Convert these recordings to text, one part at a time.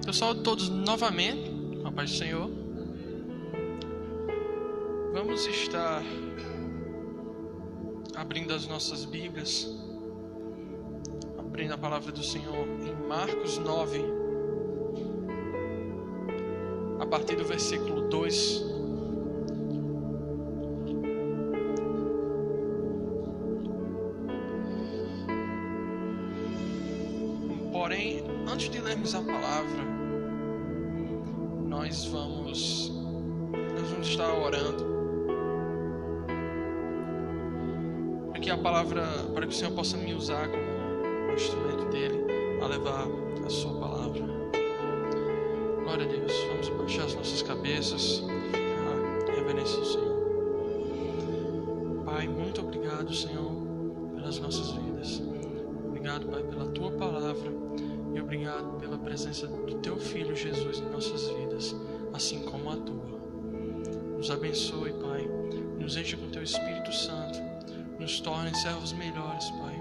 Eu saúdo todos novamente, com a paz do Senhor. Vamos estar abrindo as nossas Bíblias, abrindo a palavra do Senhor em Marcos 9, a partir do versículo 2. Porém, antes de lermos a palavra, nós vamos estar orando para que a palavra, para que o Senhor possa me usar como um instrumento dele a levar a sua palavra. Glória a Deus. Vamos baixar as nossas cabeças e ficar em reverência ao Senhor. Pai, muito obrigado, Senhor, pelas nossas vidas. Obrigado, Pai, pela tua palavra. E obrigado pela presença do teu Filho Jesus em nossas vidas, assim como a tua. Nos abençoe, Pai. Nos enche com teu Espírito Santo. Nos torne servos melhores, Pai.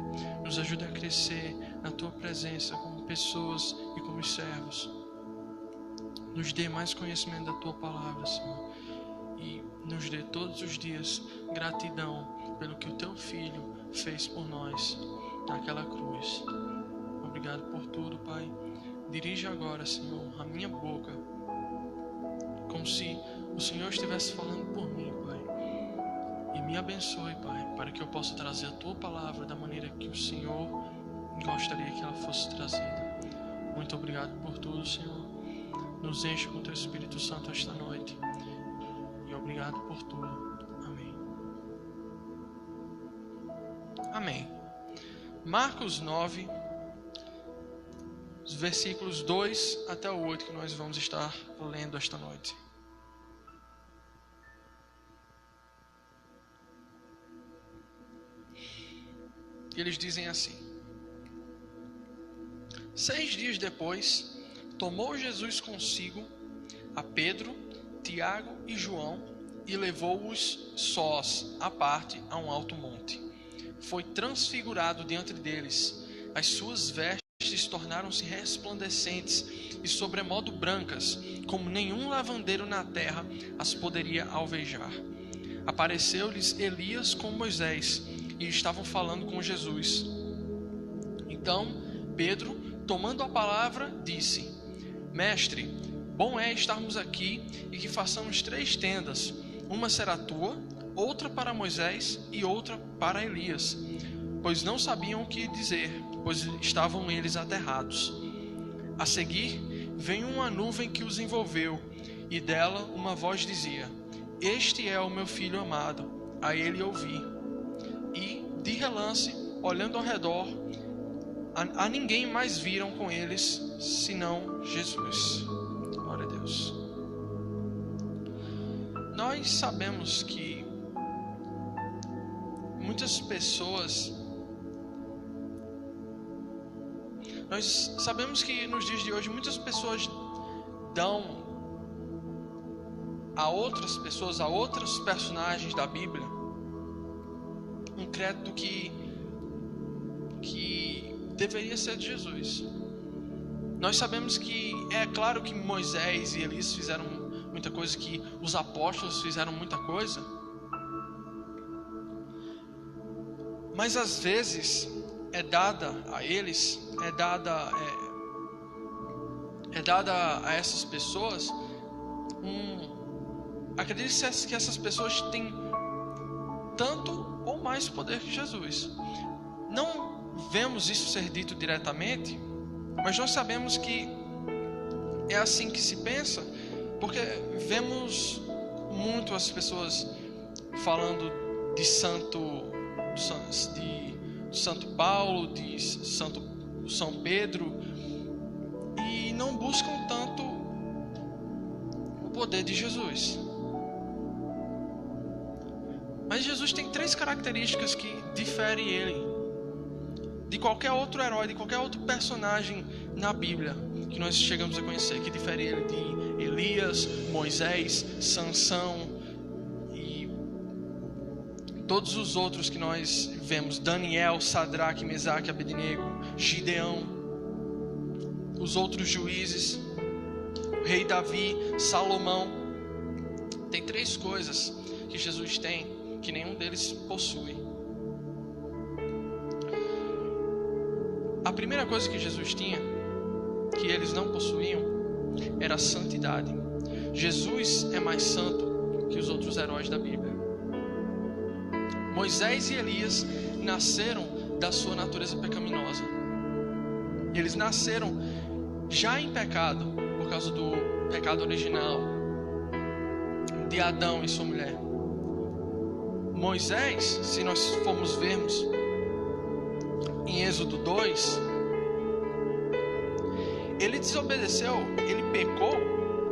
Nos ajude a crescer na tua presença como pessoas e como servos. Nos dê mais conhecimento da tua palavra, Senhor. E nos dê todos os dias gratidão pelo que o teu Filho fez por nós naquela cruz. Obrigado por tudo, Pai. Dirige agora, Senhor, a minha boca, como se o Senhor estivesse falando por mim, Pai. E me abençoe, Pai, para que eu possa trazer a tua palavra da maneira que o Senhor gostaria que ela fosse trazida. Muito obrigado por tudo, Senhor. Nos enche com teu Espírito Santo esta noite. E obrigado por tudo. Amém. Amém. Marcos 9, os versículos 2 até o 8 que nós vamos estar lendo esta noite. E eles dizem assim: 6 dias depois, tomou Jesus consigo a Pedro, Tiago e João e levou-os sós à parte a um alto monte. Foi transfigurado diante deles. As suas vestes tornaram-se resplandecentes e sobremodo brancas, como nenhum lavandeiro na terra as poderia alvejar. Apareceu-lhes Elias com Moisés e estavam falando com Jesus. Então Pedro, tomando a palavra, disse: Mestre, bom é estarmos aqui e que façamos 3 tendas. Uma será tua, outra para Moisés e outra para Elias. Pois não sabiam o que dizer, pois estavam eles aterrados. A seguir, veio uma nuvem que os envolveu, e dela uma voz dizia: Este é o meu filho amado, a ele ouvi. E, de relance, olhando ao redor, a ninguém mais viram com eles, senão Jesus. Glória a Deus. Nós sabemos que muitas pessoas... Nós sabemos que nos dias de hoje muitas pessoas dão a outras pessoas, a outros personagens da Bíblia, um crédito que deveria ser de Jesus. Nós sabemos que é claro que Moisés e Elias fizeram muita coisa, que os apóstolos fizeram muita coisa, mas às vezes é dada a eles, é dada a essas pessoas acredite-se que essas pessoas têm tanto ou mais poder que Jesus. Não vemos isso ser dito diretamente, mas nós sabemos que é assim que se pensa, porque vemos muito as pessoas falando de Santo Paulo, de São Pedro, e não buscam tanto o poder de Jesus. Mas Jesus tem 3 características que diferem ele de qualquer outro herói, de qualquer outro personagem na Bíblia que nós chegamos a conhecer, que difere ele de Elias, Moisés, Sansão e todos os outros que nós vemos, Daniel, Sadraque, Mesaque, Abednego, Gideão, os outros juízes. rei Davi, Salomão. Tem 3 coisas que Jesus tem que nenhum deles possui. A primeira coisa que Jesus tinha, que eles não possuíam, era a santidade. Jesus é mais santo que os outros heróis da Bíblia. Moisés e Elias nasceram da sua natureza pecaminosa. Eles nasceram já em pecado, por causa do pecado original de Adão e sua mulher. Moisés, se nós formos vermos em Êxodo 2, ele desobedeceu, ele pecou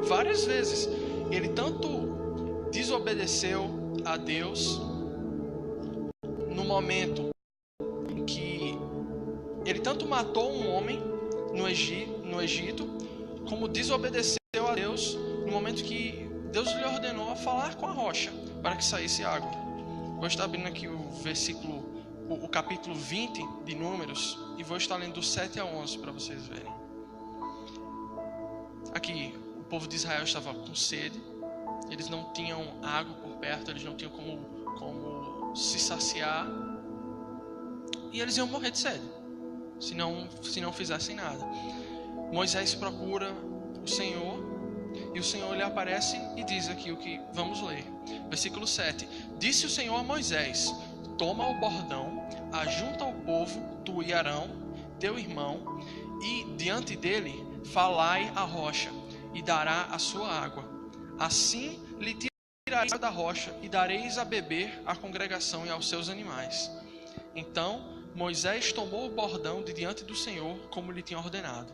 várias vezes. Ele tanto desobedeceu a Deus no momento em que ele tanto matou um homem no Egito, como desobedeceu a Deus no momento que Deus lhe ordenou a falar com a rocha para que saísse água. Vou estar abrindo aqui o capítulo 20 de Números e vou estar lendo do 7 a 11 para vocês verem. Aqui, o povo de Israel estava com sede, eles não tinham água por perto, eles não tinham como se saciar, e eles iam morrer de sede, se não fizessem nada. Moisés procura o Senhor, e o Senhor lhe aparece e diz aqui o que vamos ler. Versículo 7. Disse o Senhor a Moisés: toma o bordão, ajunta o povo, tu e Arão, teu irmão, e diante dele falai a rocha, e dará a sua água. Assim lhe tirareis da rocha, e dareis a beber à congregação e aos seus animais. Então Moisés tomou o bordão de diante do Senhor, como lhe tinha ordenado.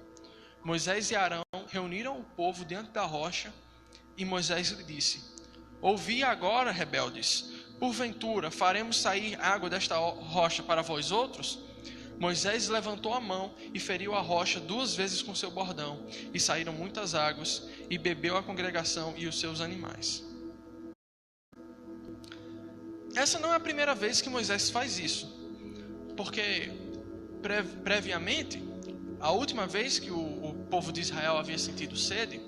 Moisés e Arão reuniram o povo diante da rocha, e Moisés lhe disse: ouvi agora, rebeldes, porventura faremos sair água desta rocha para vós outros? Moisés levantou a mão e feriu a rocha 2 vezes com seu bordão, e saíram muitas águas, e bebeu a congregação e os seus animais. Essa não é a primeira vez que Moisés faz isso, porque previamente, a última vez que o povo de Israel havia sentido sede,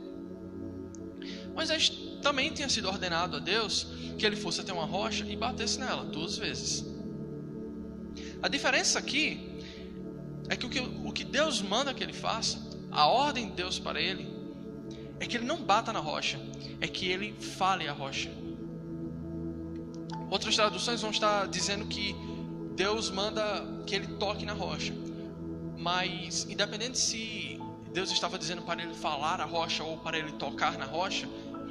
Moisés também tinha sido ordenado a Deus que ele fosse até uma rocha e batesse nela 2 vezes. A diferença aqui é que o que Deus manda que ele faça, a ordem de Deus para ele, é que ele não bata na rocha, é que ele fale a rocha. Outras traduções vão estar dizendo que Deus manda que ele toque na rocha. Mas, independente se Deus estava dizendo para ele falar a rocha ou para ele tocar na rocha,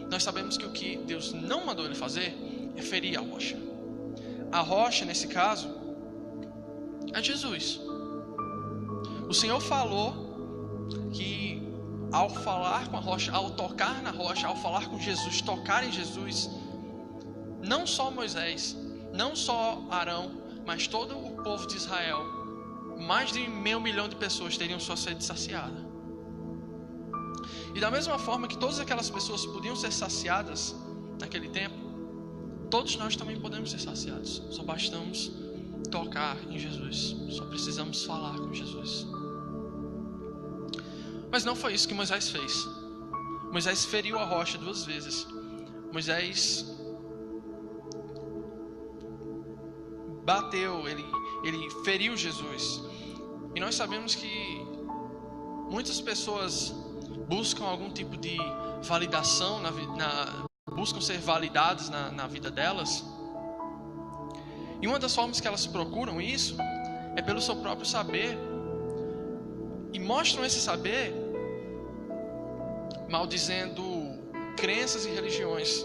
nós sabemos que o que Deus não mandou ele fazer é ferir a rocha. A rocha, nesse caso, é Jesus. O Senhor falou que ao falar com a rocha, ao tocar na rocha, ao falar com Jesus, tocar em Jesus, não só Moisés, não só Arão, mas todo o povo de Israel, mais de 500 mil de pessoas teriam sua sede saciada. E da mesma forma que todas aquelas pessoas podiam ser saciadas naquele tempo, todos nós também podemos ser saciados. Só bastamos tocar em Jesus, só precisamos falar com Jesus. Mas não foi isso que Moisés fez. Moisés feriu a rocha 2 vezes. Moisés bateu, ele feriu Jesus. E nós sabemos que muitas pessoas buscam algum tipo de validação, buscam ser validadas na vida delas. E uma das formas que elas procuram isso é pelo seu próprio saber. E mostram esse saber maldizendo crenças e religiões.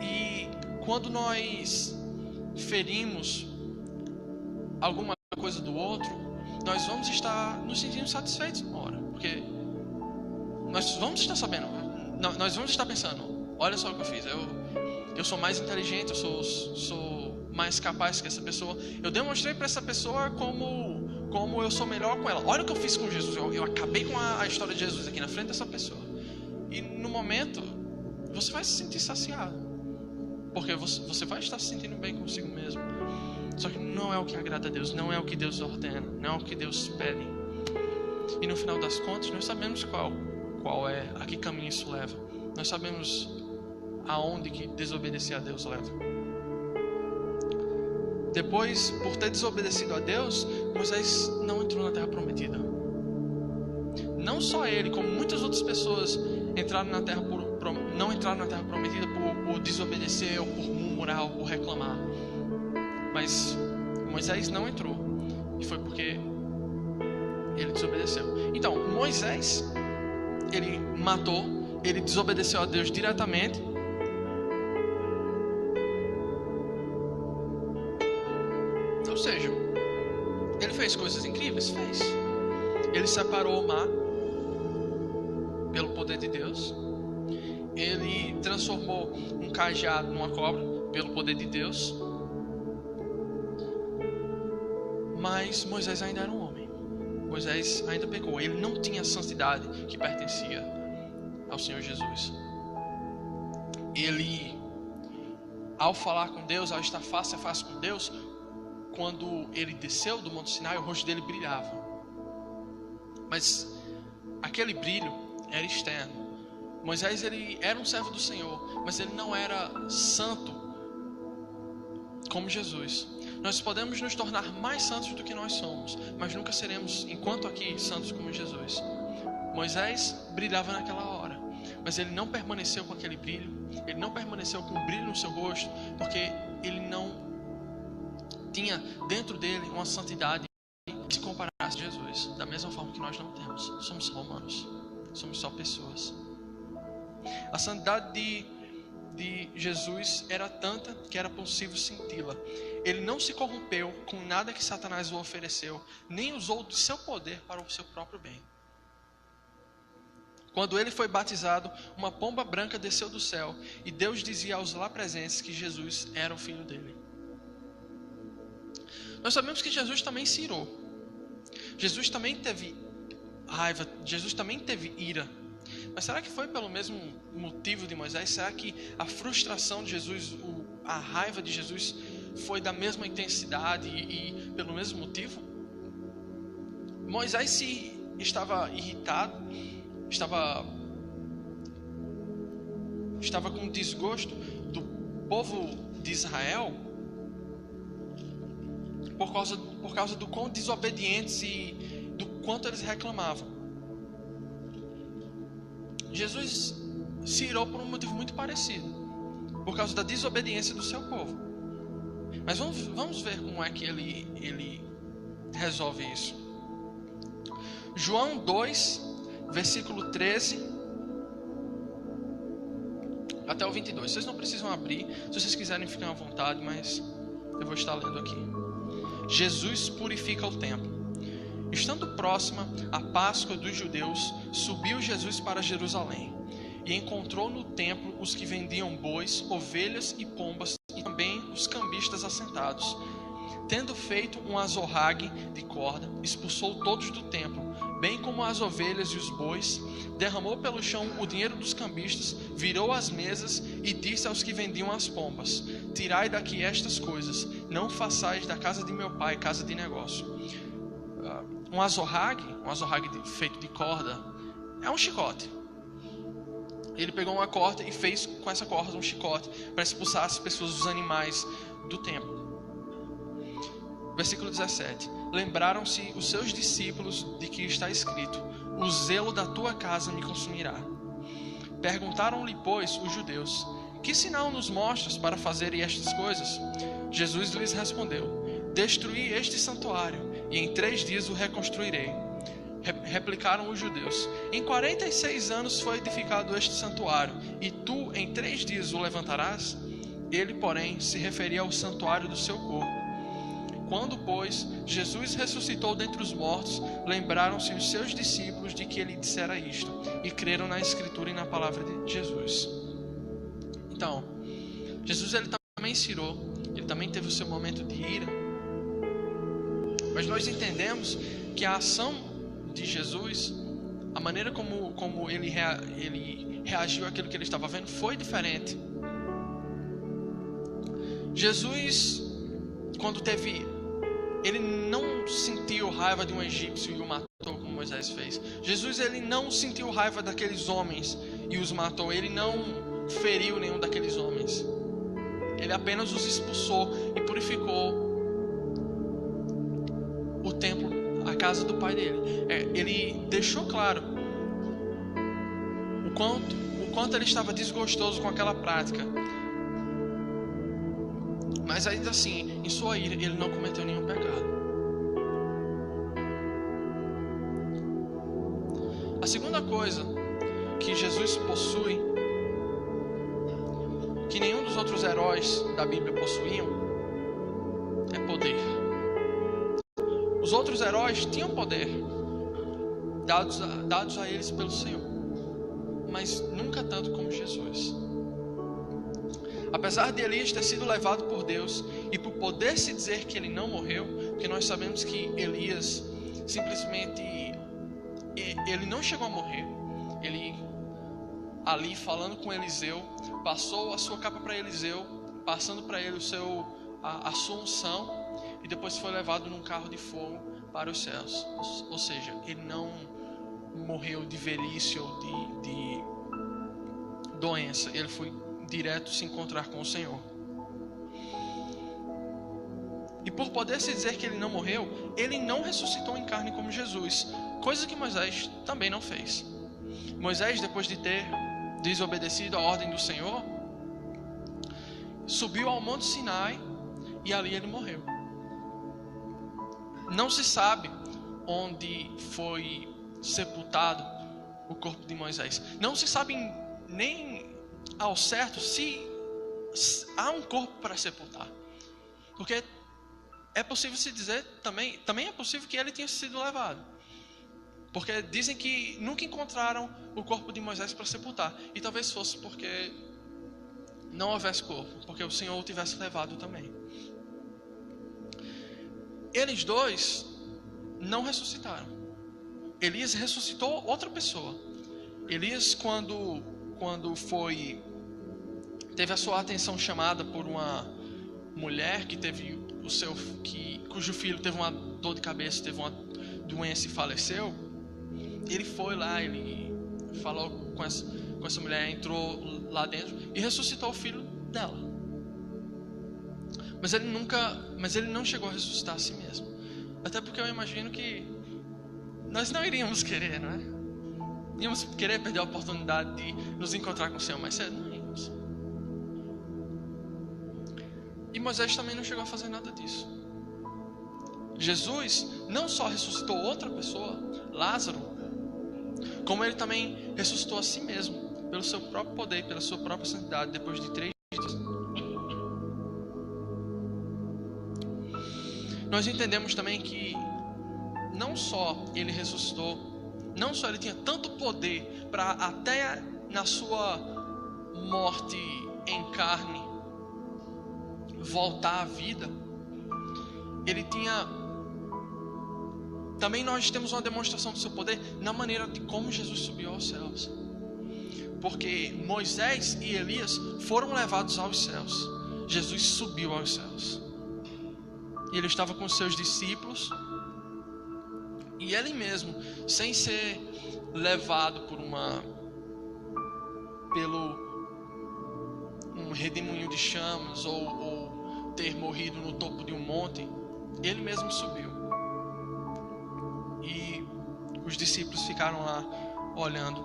E quando nós ferimos alguma coisa do outro, nós vamos estar nos sentindo satisfeitos uma hora, porque nós vamos estar sabendo, nós vamos estar pensando: olha só o que eu fiz, eu sou mais inteligente, eu sou mais capaz que essa pessoa, eu demonstrei para essa pessoa como eu sou melhor com ela. Olha o que eu fiz com Jesus, eu acabei com a história de Jesus aqui na frente dessa pessoa. E no momento você vai se sentir saciado, porque você vai estar se sentindo bem consigo mesmo. Só que não é o que agrada a Deus, não é o que Deus ordena, não é o que Deus pede. E no final das contas nós sabemos qual é a que caminho isso leva. Nós sabemos aonde que desobedecer a Deus leva. Depois, por ter desobedecido a Deus, Moisés não entrou na terra prometida. Não só ele, como muitas outras pessoas entraram na terra não entraram na terra prometida por desobedecer, ou por murmurar, ou por reclamar. Mas Moisés não entrou, e foi porque ele desobedeceu. Então, Moisés, ele matou, ele desobedeceu a Deus diretamente. Ou seja, ele fez coisas incríveis? Fez. Ele separou o mar pelo poder de Deus. Ele transformou um cajado numa cobra pelo poder de Deus. Mas Moisés ainda era um homem. Moisés ainda pecou. Ele não tinha a santidade que pertencia ao Senhor Jesus. Ele, ao falar com Deus, ao estar face a face com Deus, quando ele desceu do Monte Sinai, o rosto dele brilhava. Mas aquele brilho era externo. Moisés, ele era um servo do Senhor, mas ele não era santo como Jesus. Nós podemos nos tornar mais santos do que nós somos, mas nunca seremos, enquanto aqui, santos como Jesus. Moisés brilhava naquela hora, mas ele não permaneceu com aquele brilho. Ele não permaneceu com o brilho no seu rosto, porque ele não tinha dentro dele uma santidade que se comparasse a Jesus. Da mesma forma que nós não temos. Somos só humanos. Somos só pessoas. A santidade de Jesus era tanta que era possível senti-la. Ele não se corrompeu com nada que Satanás o ofereceu, nem usou do seu poder para o seu próprio bem. Quando ele foi batizado, uma pomba branca desceu do céu, e Deus dizia aos lá presentes que Jesus era o filho dele. Nós sabemos que Jesus também se irou. Jesus também teve raiva, Jesus também teve ira. Mas será que foi pelo mesmo motivo de Moisés? Será que a frustração de Jesus, a raiva de Jesus foi da mesma intensidade e pelo mesmo motivo? Moisés estava irritado, estava com desgosto do povo de Israel por causa do quão desobedientes e do quanto eles reclamavam. Jesus se irou por um motivo muito parecido, por causa da desobediência do seu povo. Mas vamos ver como é que ele resolve isso. João 2, versículo 13 até o 22. Vocês não precisam abrir, se vocês quiserem ficar à vontade, mas eu vou estar lendo aqui. Jesus purifica o templo. Estando próxima a Páscoa dos judeus, subiu Jesus para Jerusalém e encontrou no templo os que vendiam bois, ovelhas e pombas e também os cambistas assentados. Tendo feito um azorrague de corda, expulsou todos do templo, bem como as ovelhas e os bois, derramou pelo chão o dinheiro dos cambistas, virou as mesas e disse aos que vendiam as pombas: tirai daqui estas coisas, não façais da casa de meu pai casa de negócio. Um azorrague feito de corda, é um chicote. Ele pegou uma corda e fez com essa corda um chicote para expulsar as pessoas, os animais do templo. Versículo 17. Lembraram-se os seus discípulos de que está escrito: o zelo da tua casa me consumirá. Perguntaram-lhe, pois, os judeus: que sinal nos mostras para fazerem estas coisas? Jesus lhes respondeu: destruí este santuário, e em 3 dias o reconstruirei. Replicaram os judeus: em 46 anos foi edificado este santuário, e tu em 3 dias o levantarás? Ele, porém, se referia ao santuário do seu corpo. Quando, pois, Jesus ressuscitou dentre os mortos, lembraram-se os seus discípulos de que ele dissera isto, e creram na Escritura e na palavra de Jesus. Então, Jesus ele também se irou, ele também teve o seu momento de ira. Mas nós entendemos que a ação de Jesus, a maneira como ele reagiu àquilo que ele estava vendo, foi diferente. Jesus, quando ele não sentiu raiva de um egípcio e o matou, como Moisés fez. Jesus, ele não sentiu raiva daqueles homens e os matou. Ele não feriu nenhum daqueles homens. Ele apenas os expulsou e purificou o templo, a casa do pai dele. Ele deixou claro o quanto ele estava desgostoso com aquela prática. Mas ainda assim, em sua ira, ele não cometeu nenhum pecado. A segunda coisa que Jesus possui, que nenhum dos outros heróis da Bíblia possuíam, é poder. Os outros heróis tinham poder, dados a eles pelo Senhor, mas nunca tanto como Jesus. Apesar de Elias ter sido levado por Deus e por poder se dizer que ele não morreu, porque nós sabemos que Elias simplesmente ele não chegou a morrer. Ele ali falando com Eliseu, passou a sua capa para Eliseu, passando para ele a sua unção, e depois foi levado num carro de fogo para os céus. Ou seja, ele não morreu de velhice ou de doença. Ele foi direto se encontrar com o Senhor. E por poder se dizer que ele não morreu, ele não ressuscitou em carne como Jesus, coisa que Moisés também não fez. Moisés, depois de ter desobedecido a ordem do Senhor, subiu ao Monte Sinai e ali ele morreu. Não se sabe onde foi sepultado o corpo de Moisés. Não se sabe nem ao certo se há um corpo para sepultar. Porque é possível se dizer também é possível que ele tenha sido levado. Porque dizem que nunca encontraram o corpo de Moisés para sepultar. E talvez fosse porque não houvesse corpo, porque o Senhor o tivesse levado também. Eles dois não ressuscitaram. Elias ressuscitou outra pessoa. Elias, quando teve a sua atenção chamada por uma mulher que teve cujo filho teve uma dor de cabeça, teve uma doença e faleceu, ele foi lá, ele falou com essa mulher, entrou lá dentro e ressuscitou o filho dela. Mas ele não chegou a ressuscitar a si mesmo. Até porque eu imagino que nós não iríamos querer, não é? Íamos querer perder a oportunidade de nos encontrar com o Senhor mais cedo? Não íamos. E Moisés também não chegou a fazer nada disso. Jesus não só ressuscitou outra pessoa, Lázaro, como ele também ressuscitou a si mesmo, pelo seu próprio poder e pela sua própria santidade, depois de 3 dias. Nós entendemos também que não só ele ressuscitou, não só ele tinha tanto poder para até na sua morte em carne voltar à vida, ele tinha também, nós temos uma demonstração do seu poder na maneira de como Jesus subiu aos céus. Porque Moisés e Elias foram levados aos céus, Jesus subiu aos céus. E ele estava com seus discípulos, e ele mesmo, sem ser levado pelo um redemoinho de chamas ou ter morrido no topo de um monte, ele mesmo subiu. E os discípulos ficaram lá olhando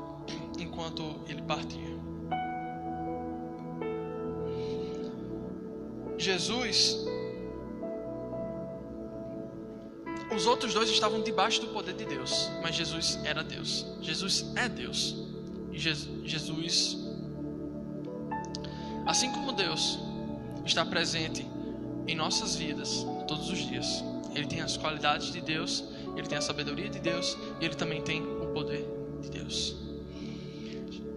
enquanto ele partia. Jesus, os outros dois estavam debaixo do poder de Deus, mas Jesus era Deus. Jesus é Deus. E Jesus, assim como Deus está presente em nossas vidas todos os dias, ele tem as qualidades de Deus, ele tem a sabedoria de Deus, e ele também tem o poder de Deus.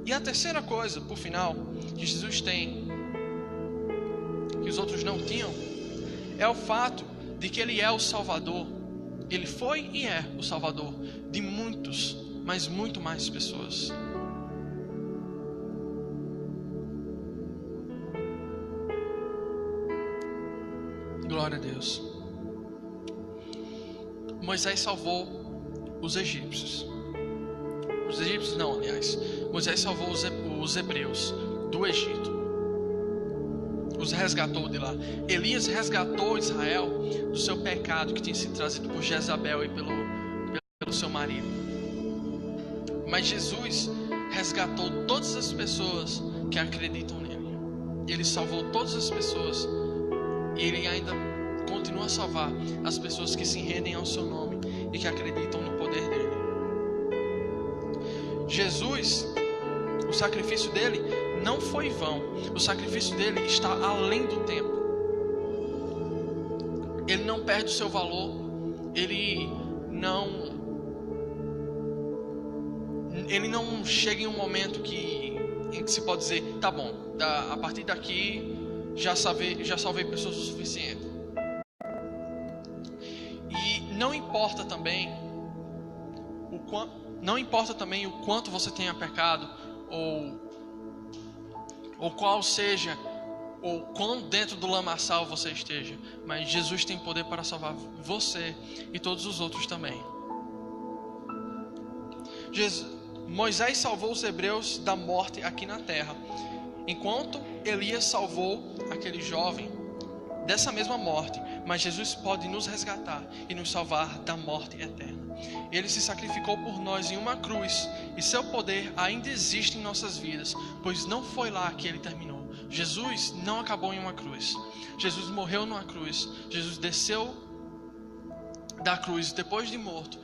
E a terceira coisa, por final, que Jesus tem, que os outros não tinham, é o fato de que ele é o Salvador. Ele foi e é o Salvador de muitos, mas muito mais pessoas. Glória a Deus. Moisés salvou os egípcios. Os egípcios não, aliás. Moisés salvou os hebreus do Egito. Os resgatou de lá. Elias resgatou Israel do seu pecado que tinha sido trazido por Jezabel e pelo seu marido. Mas Jesus resgatou todas as pessoas que acreditam nele. Ele salvou todas as pessoas. E ele ainda continua a salvar as pessoas que se rendem ao seu nome e que acreditam no poder dele. Jesus, o sacrifício dele não foi vão. O sacrifício dele está além do tempo. Ele não perde o seu valor. Ele não chega em um momento em que se pode dizer, tá bom, a partir daqui já salvei pessoas o suficiente. E não importa também o quanto você tenha pecado, ou qual seja, ou quão dentro do lamaçal você esteja, mas Jesus tem poder para salvar você e todos os outros também. Moisés salvou os hebreus da morte aqui na terra, enquanto Elias salvou aquele jovem dessa mesma morte. Mas Jesus pode nos resgatar e nos salvar da morte eterna. Ele se sacrificou por nós em uma cruz, e seu poder ainda existe em nossas vidas, pois não foi lá que ele terminou. Jesus não acabou em uma cruz. Jesus morreu numa cruz. Jesus desceu da cruz depois de morto.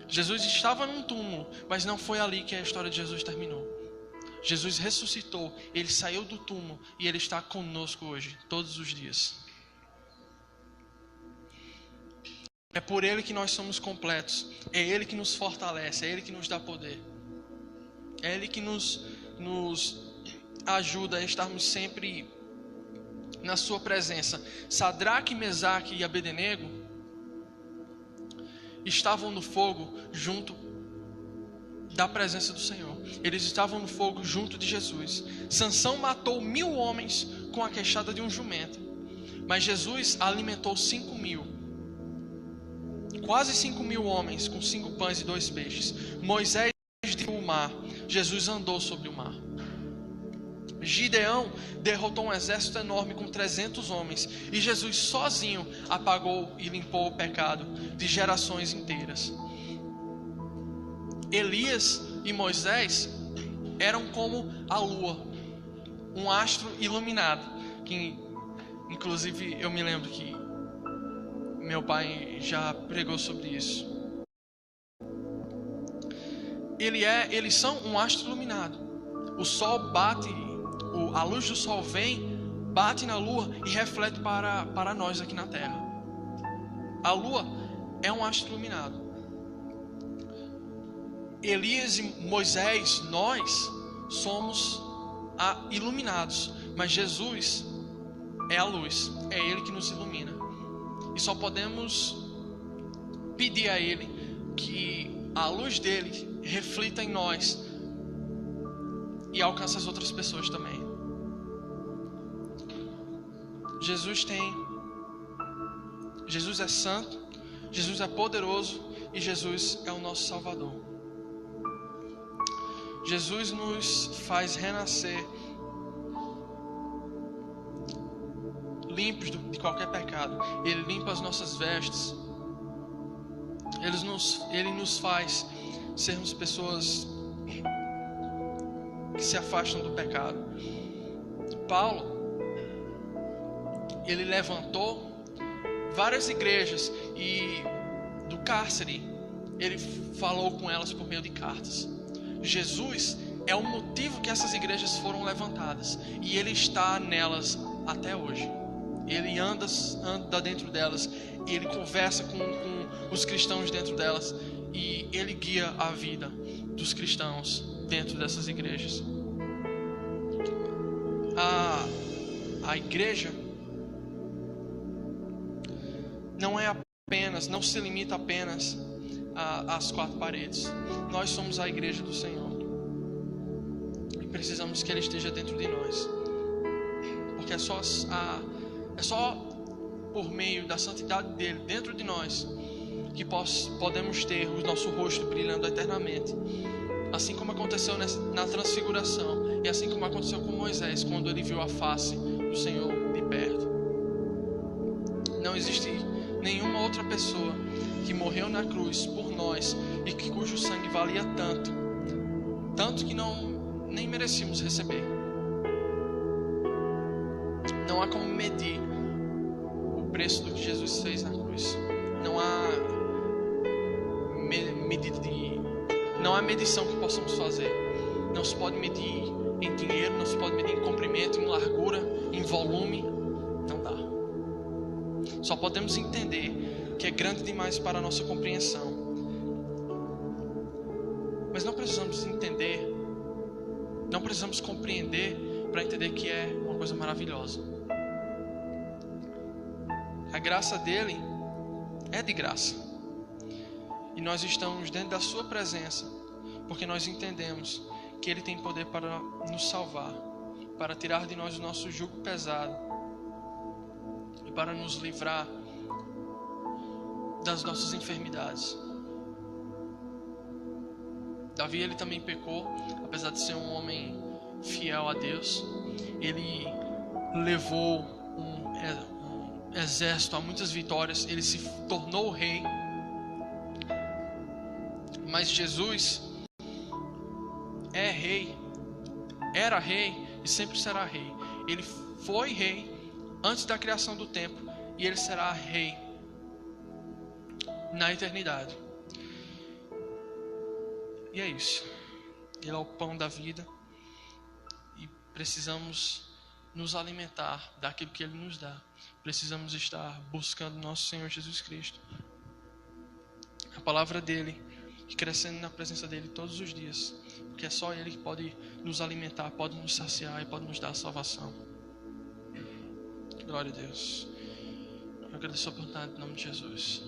Jesus estava num túmulo, mas não foi ali que a história de Jesus terminou. Jesus ressuscitou, ele saiu do túmulo e ele está conosco hoje, todos os dias. É por ele que nós somos completos. É ele que nos fortalece, é ele que nos dá poder. É ele que nos ajuda a estarmos sempre na sua presença. Sadraque, Mesaque e Abednego estavam no fogo junto da presença do Senhor. Eles estavam no fogo junto de Jesus. Sansão matou 1000 homens com a queixada de um jumento, mas Jesus alimentou 5.000. Quase 5.000 homens com 5 pães e 2 peixes. Moisés dividiu o mar. Jesus andou sobre o mar. Gideão derrotou um exército enorme com 300 homens, e Jesus sozinho apagou e limpou o pecado de gerações inteiras. Elias e Moisés eram como a lua, um astro iluminado, que inclusive eu me lembro que meu pai já pregou sobre isso. Eles são um astro iluminado. O sol bate, a luz do sol vem, bate na lua e reflete para nós aqui na terra. A lua é um astro iluminado. Elias e Moisés, nós somos iluminados, mas Jesus é a luz, é ele que nos ilumina. E só podemos pedir a ele que a luz dele reflita em nós e alcance as outras pessoas também. Jesus é santo, Jesus é poderoso e Jesus é o nosso Salvador. Jesus nos faz renascer limpos de qualquer pecado. Ele limpa as nossas vestes. Ele nos faz sermos pessoas que se afastam do pecado. Paulo, ele levantou várias igrejas e do cárcere ele falou com elas por meio de cartas. Jesus é o motivo que essas igrejas foram levantadas, e ele está nelas até hoje. Ele anda dentro delas, e ele conversa com os cristãos dentro delas, e ele guia a vida dos cristãos dentro dessas igrejas. A igreja não se limita apenas às 4 paredes. Nós somos a igreja do Senhor e precisamos que ele esteja dentro de nós, porque é só por meio da santidade dele dentro de nós que podemos ter o nosso rosto brilhando eternamente. Assim como aconteceu na transfiguração, e assim como aconteceu com Moisés, quando ele viu a face do Senhor de perto. Não existe nenhuma outra pessoa que morreu na cruz por nós e cujo sangue valia tanto que nem merecíamos receber. Não há como medir o preço do que Jesus fez na cruz. Não há medição que possamos fazer. Não se pode medir em dinheiro, não se pode medir em comprimento, em largura, em volume. Não dá. Só podemos entender que é grande demais para a nossa compreensão. Mas não precisamos entender, não precisamos compreender para entender que é uma coisa maravilhosa. A graça dele é de graça. E nós estamos dentro da sua presença, porque nós entendemos que ele tem poder para nos salvar, para tirar de nós o nosso jugo pesado e para nos livrar das nossas enfermidades. Davi, ele também pecou, apesar de ser um homem fiel a Deus. Ele levou um exército a muitas vitórias, ele se tornou rei. Mas Jesus é rei, era rei e sempre será rei. Ele foi rei antes da criação do tempo e ele será rei na eternidade. E é isso. Ele é o pão da vida e precisamos nos alimentar daquilo que ele nos dá. Precisamos estar buscando nosso Senhor Jesus Cristo, a palavra dele, e crescendo na presença dele todos os dias, porque é só ele que pode nos alimentar, pode nos saciar e pode nos dar a salvação. Glória a Deus. Eu agradeço a oportunidade em nome de Jesus.